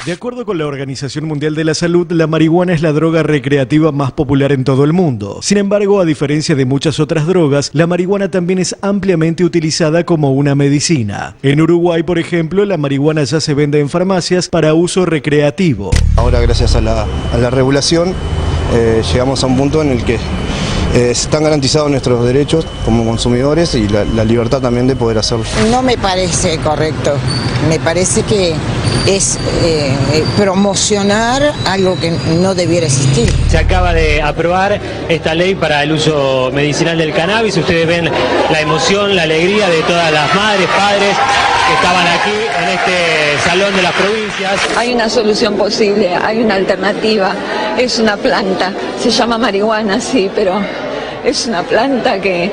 De acuerdo con la Organización Mundial de la Salud, la marihuana es la droga recreativa más popular en todo el mundo. Sin embargo, a diferencia de muchas otras drogas, la marihuana también es ampliamente utilizada como una medicina. En Uruguay, por ejemplo, la marihuana ya se vende en farmacias para uso recreativo. Ahora, gracias a la regulación, llegamos a un punto en el que están garantizados nuestros derechos como consumidores y la libertad también de poder hacerlo. No me parece correcto, me parece que es promocionar algo que no debiera existir. Se acaba de aprobar esta ley para el uso medicinal del cannabis. Ustedes ven la emoción, la alegría de todas las madres, padres que estaban aquí en este salón de las provincias. Hay una solución posible, hay una alternativa, es una planta, se llama marihuana, sí, pero es una planta que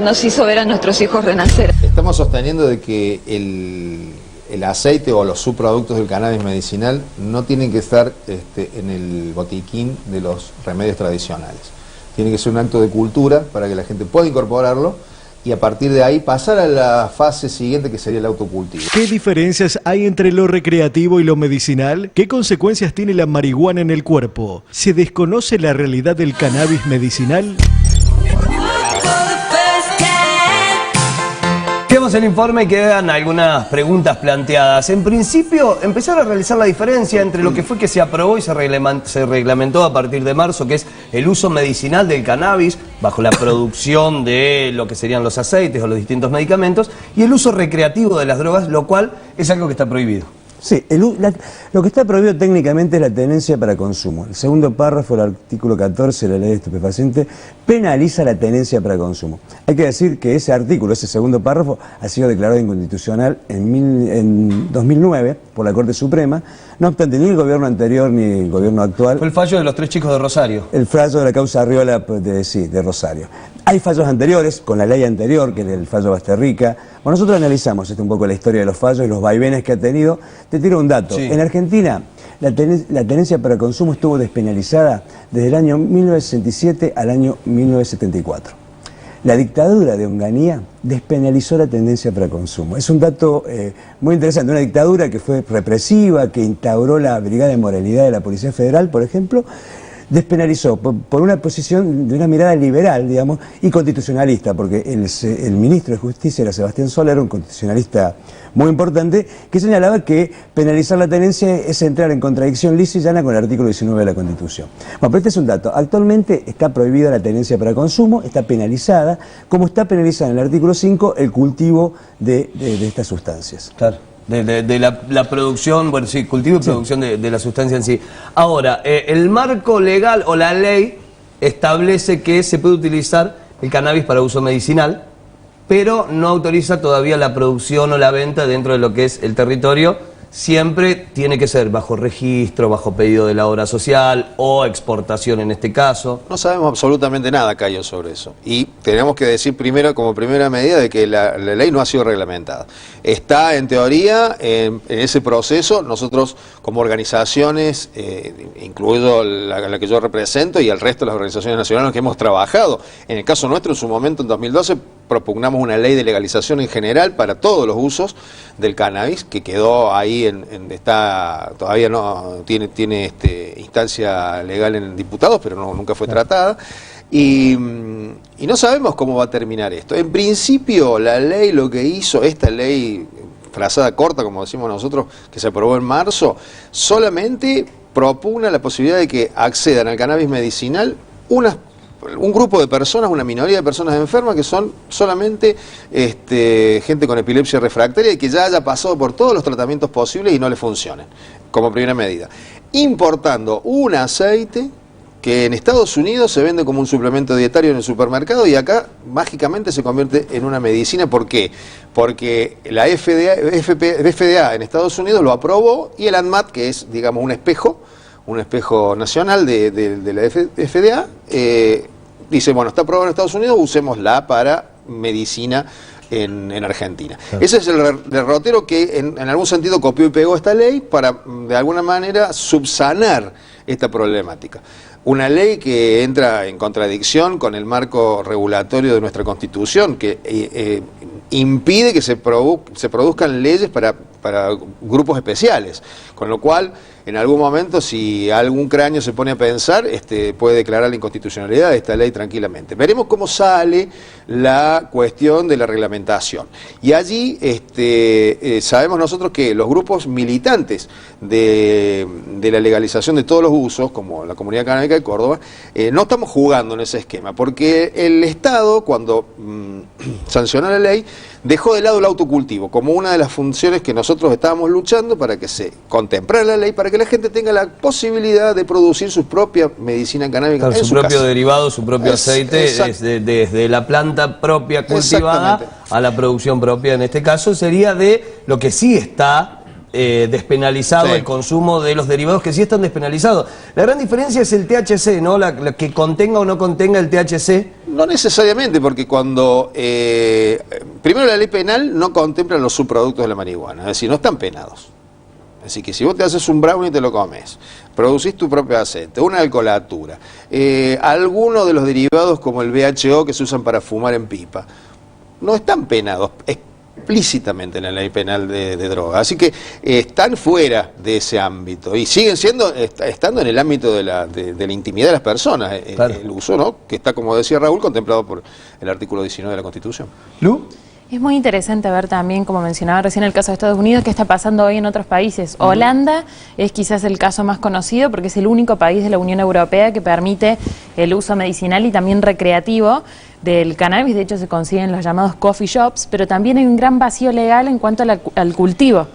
nos hizo ver a nuestros hijos renacer. Estamos sosteniendo de que el aceite o los subproductos del cannabis medicinal no tienen que estar en el botiquín de los remedios tradicionales. Tiene que ser un acto de cultura para que la gente pueda incorporarlo y a partir de ahí pasar a la fase siguiente, que sería el autocultivo. ¿Qué diferencias hay entre lo recreativo y lo medicinal? ¿Qué consecuencias tiene la marihuana en el cuerpo? ¿Se desconoce la realidad del cannabis medicinal? Tenemos el informe y quedan algunas preguntas planteadas. En principio, empezar a realizar la diferencia entre lo que fue que se aprobó y se reglamentó a partir de marzo, que es el uso medicinal del cannabis, bajo la producción de lo que serían los aceites o los distintos medicamentos, y el uso recreativo de las drogas, lo cual es algo que está prohibido. Sí, lo que está prohibido técnicamente es la tenencia para consumo. El segundo párrafo del artículo 14 de la ley de estupefacientes penaliza la tenencia para consumo. Hay que decir que ese artículo, ese segundo párrafo, ha sido declarado inconstitucional en 2009 por la Corte Suprema. No obstante, ni el gobierno anterior ni el gobierno actual... Fue el fallo de los 3 chicos de Rosario. El fallo de la causa Arriola de Rosario. Hay fallos anteriores, con la ley anterior, que es el fallo Basterrica. Bueno, nosotros analizamos un poco la historia de los fallos y los vaivenes que ha tenido. Te tiro un dato. Sí. En Argentina, la tenencia para consumo estuvo despenalizada desde el año 1967 al año 1974. La dictadura de Onganía despenalizó la tenencia para consumo. Es un dato muy interesante. Una dictadura que fue represiva, que instauró la Brigada de Moralidad de la Policía Federal, por ejemplo, despenalizó por una posición de una mirada liberal, digamos, y constitucionalista, porque el ministro de Justicia era Sebastián Soler, un constitucionalista muy importante, que señalaba que penalizar la tenencia es entrar en contradicción lisa y llana con el artículo 19 de la Constitución. Bueno, pero este es un dato. Actualmente está prohibida la tenencia para consumo, está penalizada, como está penalizada en el artículo 5 el cultivo de estas sustancias. Claro. De la producción, bueno, sí, cultivo y producción de la sustancia en sí. Ahora, el marco legal o la ley establece que se puede utilizar el cannabis para uso medicinal, pero no autoriza todavía la producción o la venta dentro de lo que es el territorio. Siempre tiene que ser bajo registro, bajo pedido de la obra social o exportación en este caso. No sabemos absolutamente nada, Cayo, sobre eso. Y tenemos que decir primero, como primera medida, de que la ley no ha sido reglamentada. Está, en teoría, en ese proceso. Nosotros, como organizaciones, incluido la que yo represento y el resto de las organizaciones nacionales que hemos trabajado, en el caso nuestro, en su momento, en 2012, propugnamos una ley de legalización en general para todos los usos del cannabis, que quedó ahí, todavía no tiene instancia legal en diputados, pero nunca fue tratada. Y no sabemos cómo va a terminar esto. En principio, la ley lo que hizo, esta ley frazada corta, como decimos nosotros, que se aprobó en marzo, solamente propugna la posibilidad de que accedan al cannabis medicinal un grupo de personas, una minoría de personas enfermas, que son solamente gente con epilepsia refractaria y que ya haya pasado por todos los tratamientos posibles y no le funcionen, como primera medida. Importando un aceite que en Estados Unidos se vende como un suplemento dietario en el supermercado y acá mágicamente se convierte en una medicina. ¿Por qué? Porque la FDA en Estados Unidos lo aprobó y el ANMAT, que es, digamos, un espejo nacional de la FDA, dice, bueno, está aprobado en Estados Unidos, usémosla para medicina en Argentina. Claro. Ese es el derrotero que en algún sentido copió y pegó esta ley para, de alguna manera, subsanar esta problemática. Una ley que entra en contradicción con el marco regulatorio de nuestra Constitución, que impide que se produzcan leyes para grupos especiales, con lo cual en algún momento, si algún cráneo se pone a pensar, puede declarar la inconstitucionalidad de esta ley tranquilamente. Veremos cómo sale la cuestión de la reglamentación. Y allí sabemos nosotros que los grupos militantes de la legalización de todos los usos, como la Comunidad Canábica de Córdoba, no estamos jugando en ese esquema, porque el Estado, cuando sancionó la ley, dejó de lado el autocultivo como una de las funciones que nosotros estábamos luchando para que se contemplara la ley, para que la gente tenga la posibilidad de producir su propia medicina canábica, claro, en su propio derivado, su propio aceite, desde la planta propia cultivada a la producción propia. En este caso sería de lo que sí está despenalizado, el consumo de los derivados que sí están despenalizados. La gran diferencia es el THC, ¿no? La que contenga o no contenga el THC. No necesariamente, porque cuando primero la ley penal no contempla los subproductos de la marihuana, es decir, no están penados. Así que si vos te haces un brownie y te lo comes, producís tu propio aceite, una alcoholatura, algunos de los derivados como el BHO que se usan para fumar en pipa, no están penados explícitamente en la ley penal de droga, así que están fuera de ese ámbito y siguen estando en el ámbito de la intimidad de las personas, claro. El uso, ¿no? Que está, como decía Raúl, contemplado por el artículo 19 de la Constitución. ¿Lu? Es muy interesante ver también, como mencionaba recién el caso de Estados Unidos, qué está pasando hoy en otros países. Holanda es quizás el caso más conocido porque es el único país de la Unión Europea que permite el uso medicinal y también recreativo del cannabis. De hecho, se consiguen los llamados coffee shops, pero también hay un gran vacío legal en cuanto al cultivo.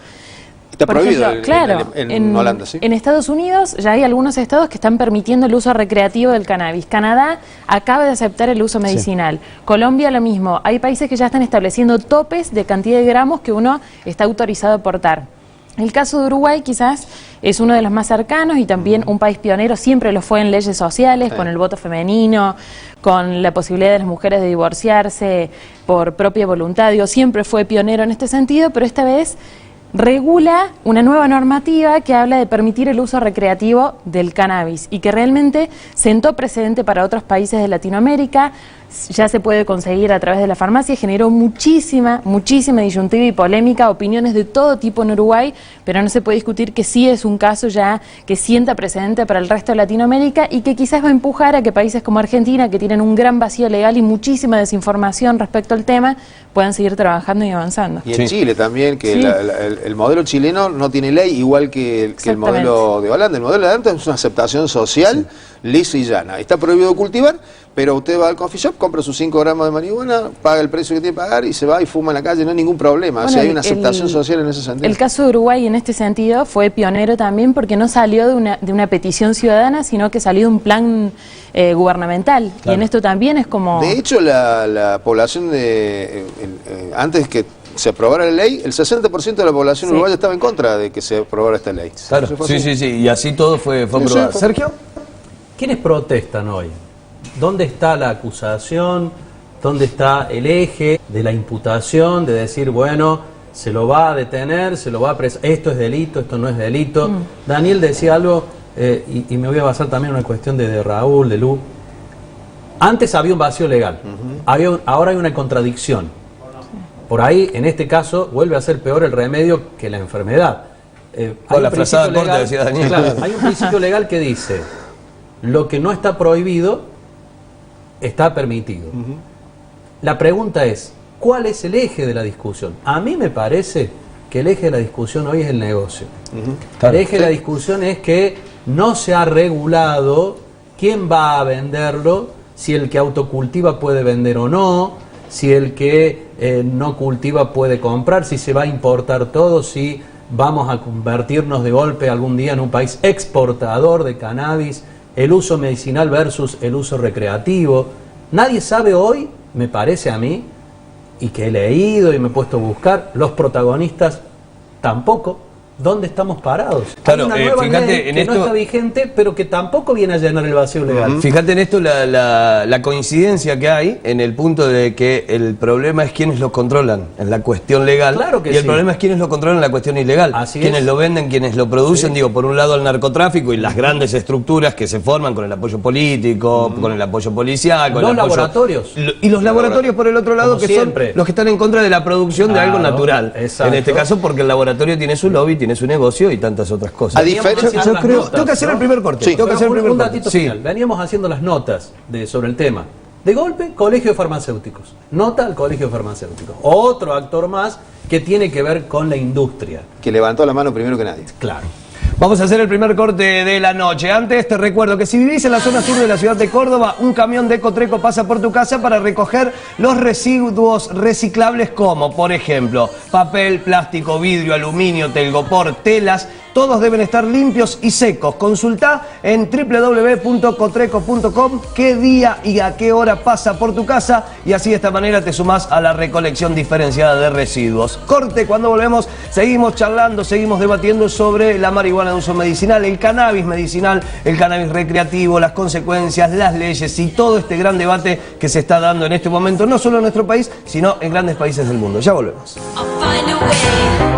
Está prohibido, ejemplo, claro, en Holanda, ¿sí? En Estados Unidos ya hay algunos estados que están permitiendo el uso recreativo del cannabis. Canadá acaba de aceptar el uso medicinal. Sí. Colombia lo mismo. Hay países que ya están estableciendo topes de cantidad de gramos que uno está autorizado a portar. El caso de Uruguay quizás es uno de los más cercanos y también un país pionero, siempre lo fue en leyes sociales, con el voto femenino, con la posibilidad de las mujeres de divorciarse por propia voluntad. Digo, siempre fue pionero en este sentido, pero esta vez regula una nueva normativa que habla de permitir el uso recreativo del cannabis y que realmente sentó precedente para otros países de Latinoamérica. Ya se puede conseguir a través de la farmacia, generó muchísima disyuntiva y polémica, opiniones de todo tipo en Uruguay, pero no se puede discutir que sí es un caso ya que sienta precedente para el resto de Latinoamérica y que quizás va a empujar a que países como Argentina, que tienen un gran vacío legal y muchísima desinformación respecto al tema, puedan seguir trabajando y avanzando. Y en Chile también, que el modelo chileno no tiene ley, igual que el modelo de Holanda. El modelo de Holanda es una aceptación social, lisa y llana. Está prohibido cultivar, pero usted va al coffee shop, compra sus 5 gramos de marihuana, paga el precio que tiene que pagar y se va y fuma en la calle, no hay ningún problema. Bueno, o sea, hay una aceptación social en ese sentido. El caso de Uruguay en este sentido fue pionero también porque no salió de una petición ciudadana, sino que salió de un plan gubernamental. Claro. Y en esto también es como... De hecho, la población antes que se aprobara la ley, el 60% de la población uruguaya estaba en contra de que se aprobara esta ley. Claro, sí, y así todo fue aprobado. ¿Sergio? ¿Quiénes protestan hoy? ¿Dónde está la acusación? ¿Dónde está el eje de la imputación? De decir, bueno, se lo va a detener, se lo va a apresar, esto es delito, esto no es delito. Daniel decía algo, y me voy a basar también en una cuestión de Raúl, de Lu. Antes había un vacío legal, ahora hay una contradicción. Por ahí, en este caso, vuelve a ser peor el remedio que la enfermedad. Con la frazada corta, decía Daniel. Claro, hay un principio legal que dice, lo que no está prohibido está permitido. La pregunta es, ¿cuál es el eje de la discusión? A mí me parece que el eje de la discusión hoy es el negocio. El eje de la discusión es que no se ha regulado quién va a venderlo, si el que autocultiva puede vender o no, si el que no cultiva puede comprar, si se va a importar todo, si vamos a convertirnos de golpe algún día en un país exportador de cannabis, el uso medicinal versus el uso recreativo. Nadie sabe hoy, me parece a mí, y que he leído y me he puesto a buscar, los protagonistas tampoco, ¿dónde estamos parados? Claro, Hay una nueva fíjate, ley en que esto, no está vigente, pero que tampoco viene a llenar el vacío legal. Fíjate en esto la coincidencia que hay en el punto de que el problema es quienes lo controlan en la cuestión legal, Claro que y el sí. problema es quienes lo controlan en la cuestión ilegal. Así quienes es. lo venden, quienes lo producen, Sí. digo, por un lado el narcotráfico y las grandes estructuras que se forman con el apoyo político, con el apoyo policial, con Los el apoyo... laboratorios. Y los laboratorios por el otro lado, Como que siempre. son los que están en contra de la producción de algo Claro, natural. exacto. En este caso porque el laboratorio tiene su lobby, tiene su negocio y tantas otras cosas. A diferencia- Veníamos haciendo Yo creo, las tengo que hacer ¿no? el primer corte. Sí. Tengo que hacer el primer un corte. datito Sí. final. Veníamos haciendo las notas sobre el tema. De golpe, Colegio de Farmacéuticos. Nota al Colegio de Farmacéuticos. Otro actor más que tiene que ver con la industria. Que levantó la mano primero que nadie. Claro. Vamos a hacer el primer corte de la noche. Antes te recuerdo que si vivís en la zona sur de la ciudad de Córdoba, un camión de Ecotreco pasa por tu casa para recoger los residuos reciclables como, por ejemplo, papel, plástico, vidrio, aluminio, telgopor, telas. Todos deben estar limpios y secos. Consultá en www.cotreco.com qué día y a qué hora pasa por tu casa y así de esta manera te sumás a la recolección diferenciada de residuos. Corte, cuando volvemos seguimos charlando, seguimos debatiendo sobre la marihuana de uso medicinal, el cannabis medicinal, el cannabis recreativo, las consecuencias, las leyes y todo este gran debate que se está dando en este momento, no solo en nuestro país, sino en grandes países del mundo. Ya volvemos. I'll find a way.